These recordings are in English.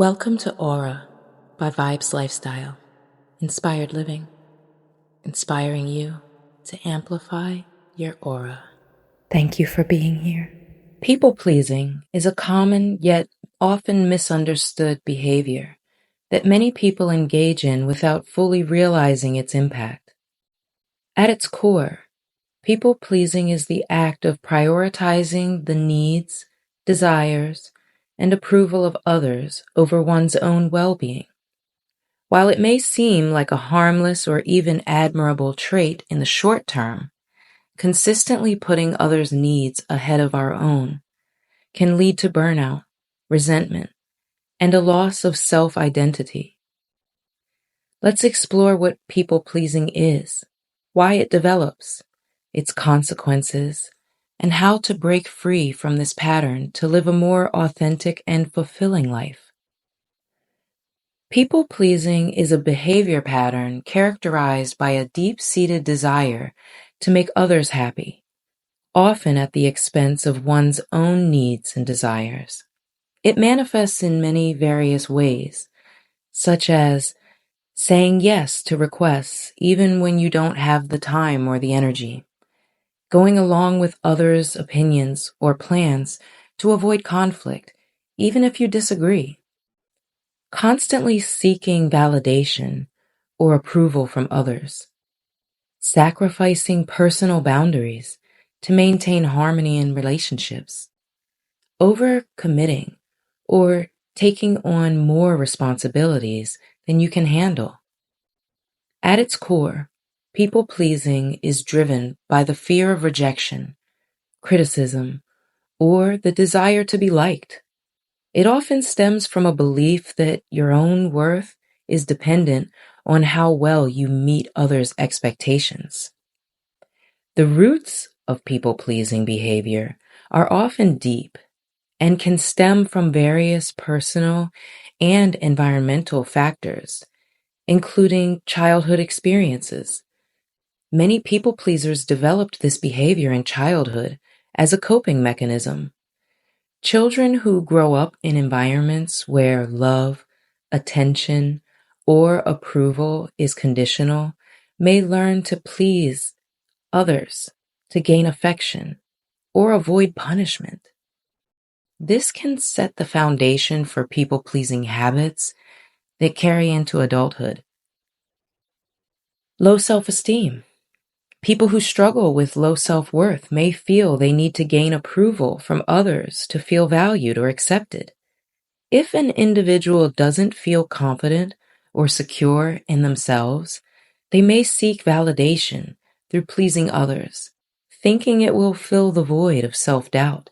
Welcome to Aura by Vibes Lifestyle, inspired living, inspiring you to amplify your aura. Thank you for being here. People pleasing is a common yet often misunderstood behavior that many people engage in without fully realizing its impact. At its core, people pleasing is the act of prioritizing the needs, desires, and approval of others over one's own well-being. While it may seem like a harmless or even admirable trait in the short term, consistently putting others' needs ahead of our own can lead to burnout, resentment, and a loss of self-identity. Let's explore what people-pleasing is, why it develops, its consequences, and how to break free from this pattern to live a more authentic and fulfilling life. People-pleasing is a behavior pattern characterized by a deep-seated desire to make others happy, often at the expense of one's own needs and desires. It manifests in many various ways, such as saying yes to requests even when you don't have the time or the energy, going along with others' opinions or plans to avoid conflict, even if you disagree, constantly seeking validation or approval from others, sacrificing personal boundaries to maintain harmony in relationships, overcommitting or taking on more responsibilities than you can handle. At its core, people-pleasing is driven by the fear of rejection, criticism, or the desire to be liked. It often stems from a belief that your own worth is dependent on how well you meet others' expectations. The roots of people-pleasing behavior are often deep and can stem from various personal and environmental factors, including childhood experiences. Many people-pleasers developed this behavior in childhood as a coping mechanism. Children who grow up in environments where love, attention, or approval is conditional may learn to please others to gain affection or avoid punishment. This can set the foundation for people-pleasing habits that carry into adulthood. Low self-esteem. People who struggle with low self-worth may feel they need to gain approval from others to feel valued or accepted. If an individual doesn't feel confident or secure in themselves, they may seek validation through pleasing others, thinking it will fill the void of self-doubt.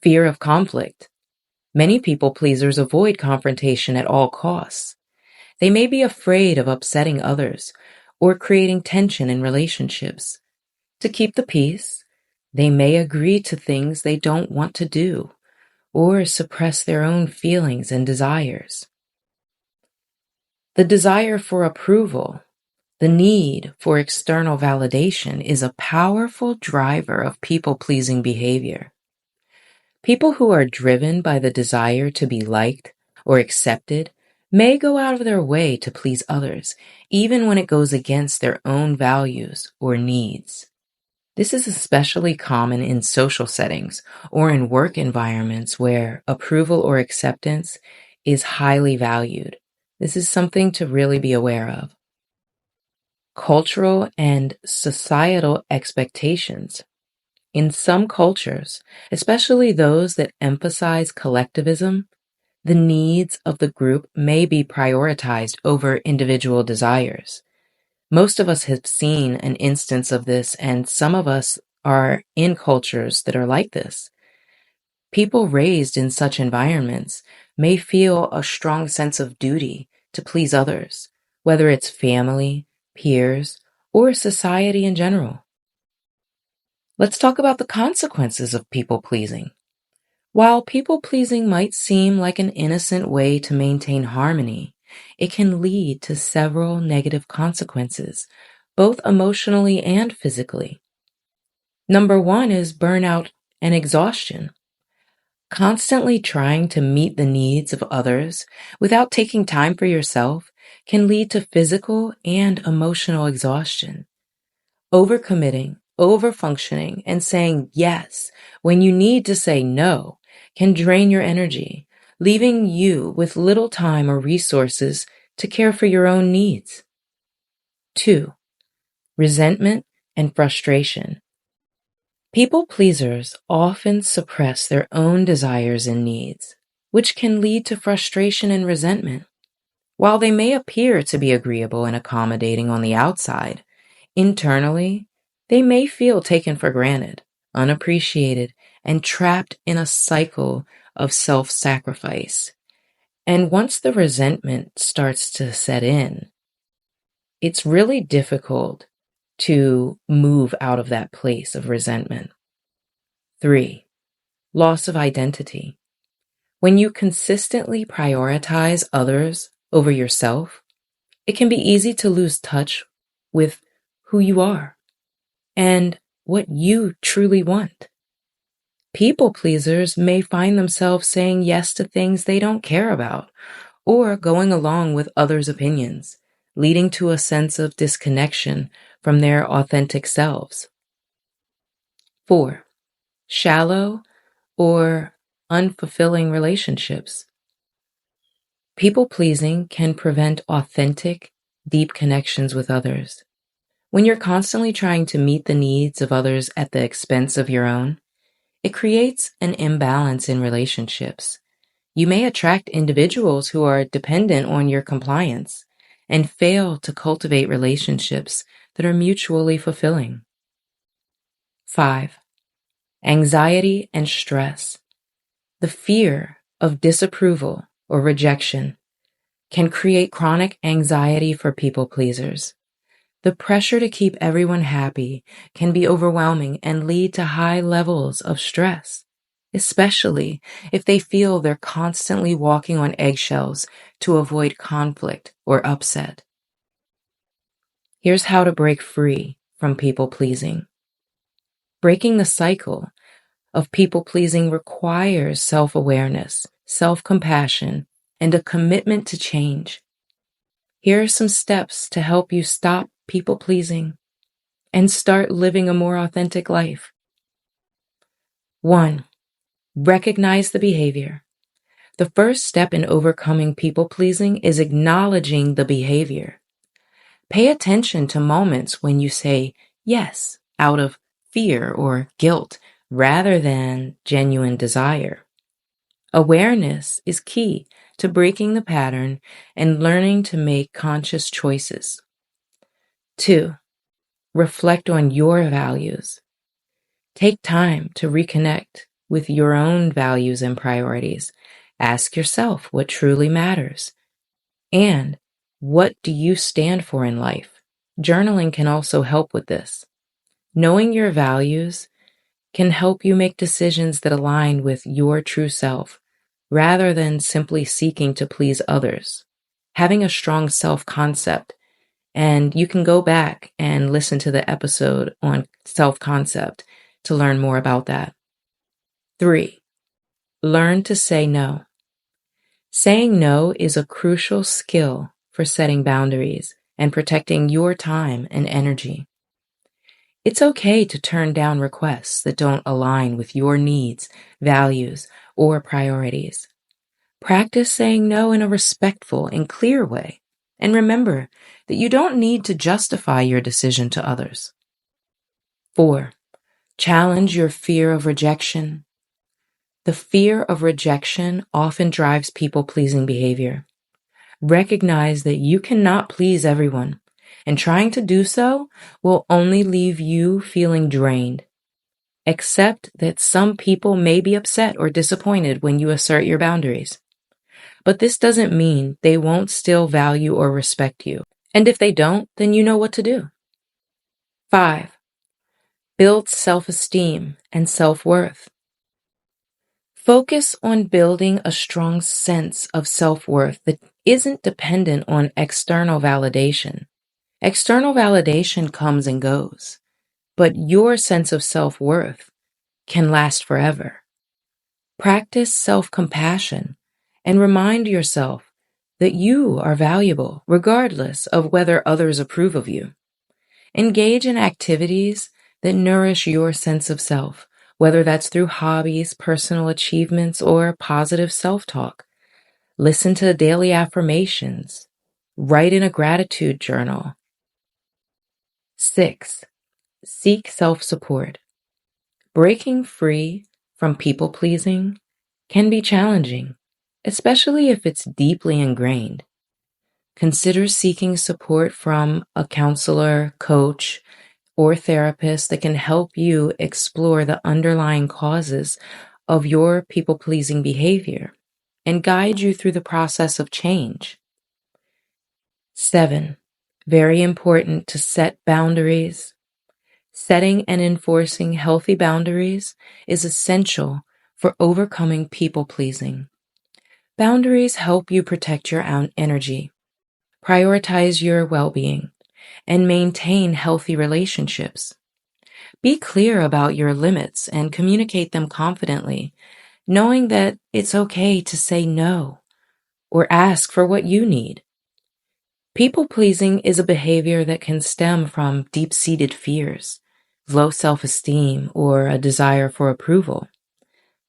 Fear of conflict. Many people-pleasers avoid confrontation at all costs. They may be afraid of upsetting others or creating tension in relationships. To keep the peace, they may agree to things they don't want to do or suppress their own feelings and desires. The desire for approval, the need for external validation is a powerful driver of people-pleasing behavior. People who are driven by the desire to be liked or accepted may go out of their way to please others, even when it goes against their own values or needs. This is especially common in social settings or in work environments where approval or acceptance is highly valued. This is something to really be aware of. Cultural and societal expectations. In some cultures, especially those that emphasize collectivism, the needs of the group may be prioritized over individual desires. Most of us have seen an instance of this, and some of us are in cultures that are like this. People raised in such environments may feel a strong sense of duty to please others, whether it's family, peers, or society in general. Let's talk about the consequences of people-pleasing. While people-pleasing might seem like an innocent way to maintain harmony, it can lead to several negative consequences, both emotionally and physically. Number one is burnout and exhaustion. Constantly trying to meet the needs of others without taking time for yourself can lead to physical and emotional exhaustion. Overcommitting, overfunctioning, and saying yes when you need to say no can drain your energy, leaving you with little time or resources to care for your own needs. 2. Resentment and frustration. People pleasers often suppress their own desires and needs, which can lead to frustration and resentment. While they may appear to be agreeable and accommodating on the outside, internally, they may feel taken for granted, unappreciated, and trapped in a cycle of self-sacrifice. And once the resentment starts to set in, it's really difficult to move out of that place of resentment. 3. Loss of identity. When you consistently prioritize others over yourself, it can be easy to lose touch with who you are and what you truly want. People pleasers may find themselves saying yes to things they don't care about or going along with others' opinions, leading to a sense of disconnection from their authentic selves. 4. Shallow or unfulfilling relationships. People pleasing can prevent authentic, deep connections with others. When you're constantly trying to meet the needs of others at the expense of your own, it creates an imbalance in relationships. You may attract individuals who are dependent on your compliance and fail to cultivate relationships that are mutually fulfilling. 5. Anxiety and stress. The fear of disapproval or rejection can create chronic anxiety for people pleasers. The pressure to keep everyone happy can be overwhelming and lead to high levels of stress, especially if they feel they're constantly walking on eggshells to avoid conflict or upset. Here's how to break free from people pleasing. Breaking the cycle of people pleasing requires self-awareness, self-compassion, and a commitment to change. Here are some steps to help you stop people pleasing and start living a more authentic life. 1. Recognize the behavior. The first step in overcoming people pleasing is acknowledging the behavior. Pay attention to moments when you say yes out of fear or guilt rather than genuine desire. Awareness is key to breaking the pattern and learning to make conscious choices. 2. Reflect on your values. Take time to reconnect with your own values and priorities. Ask yourself what truly matters and what do you stand for in life. Journaling can also help with this. Knowing your values can help you make decisions that align with your true self rather than simply seeking to please others. Having a strong self-concept, and you can go back and listen to the episode on self-concept to learn more about that. 3. Learn to say no. Saying no is a crucial skill for setting boundaries and protecting your time and energy. It's okay to turn down requests that don't align with your needs, values, or priorities. Practice saying no in a respectful and clear way. And remember that you don't need to justify your decision to others. 4. Challenge your fear of rejection. The fear of rejection often drives people-pleasing behavior. Recognize that you cannot please everyone, and trying to do so will only leave you feeling drained. Accept that some people may be upset or disappointed when you assert your boundaries. But this doesn't mean they won't still value or respect you. And if they don't, then you know what to do. 5. Build self-esteem and self-worth. Focus on building a strong sense of self-worth that isn't dependent on external validation. External validation comes and goes, but your sense of self-worth can last forever. Practice self-compassion and remind yourself that you are valuable regardless of whether others approve of you. Engage in activities that nourish your sense of self, whether that's through hobbies, personal achievements, or positive self-talk. Listen to daily affirmations. Write in a gratitude journal. 6. Seek self-support. Breaking free from people-pleasing can be challenging, especially if it's deeply ingrained. Consider seeking support from a counselor, coach, or therapist that can help you explore the underlying causes of your people-pleasing behavior and guide you through the process of change. 7. Very important to set boundaries. Setting and enforcing healthy boundaries is essential for overcoming people-pleasing. Boundaries help you protect your own energy, prioritize your well-being, and maintain healthy relationships. Be clear about your limits and communicate them confidently, knowing that it's okay to say no or ask for what you need. People-pleasing is a behavior that can stem from deep-seated fears, low self-esteem, or a desire for approval.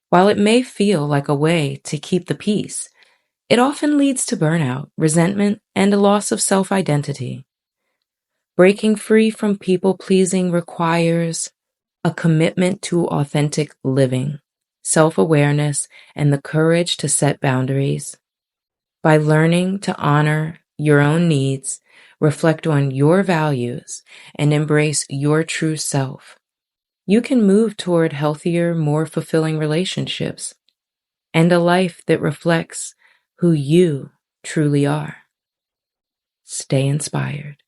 While it may feel like a way to keep the peace, it often leads to burnout, resentment, and a loss of self-identity. Breaking free from people-pleasing requires a commitment to authentic living, self-awareness, and the courage to set boundaries. By learning to honor your own needs, reflect on your values, and embrace your true self, you can move toward healthier, more fulfilling relationships and a life that reflects who you truly are. Stay inspired.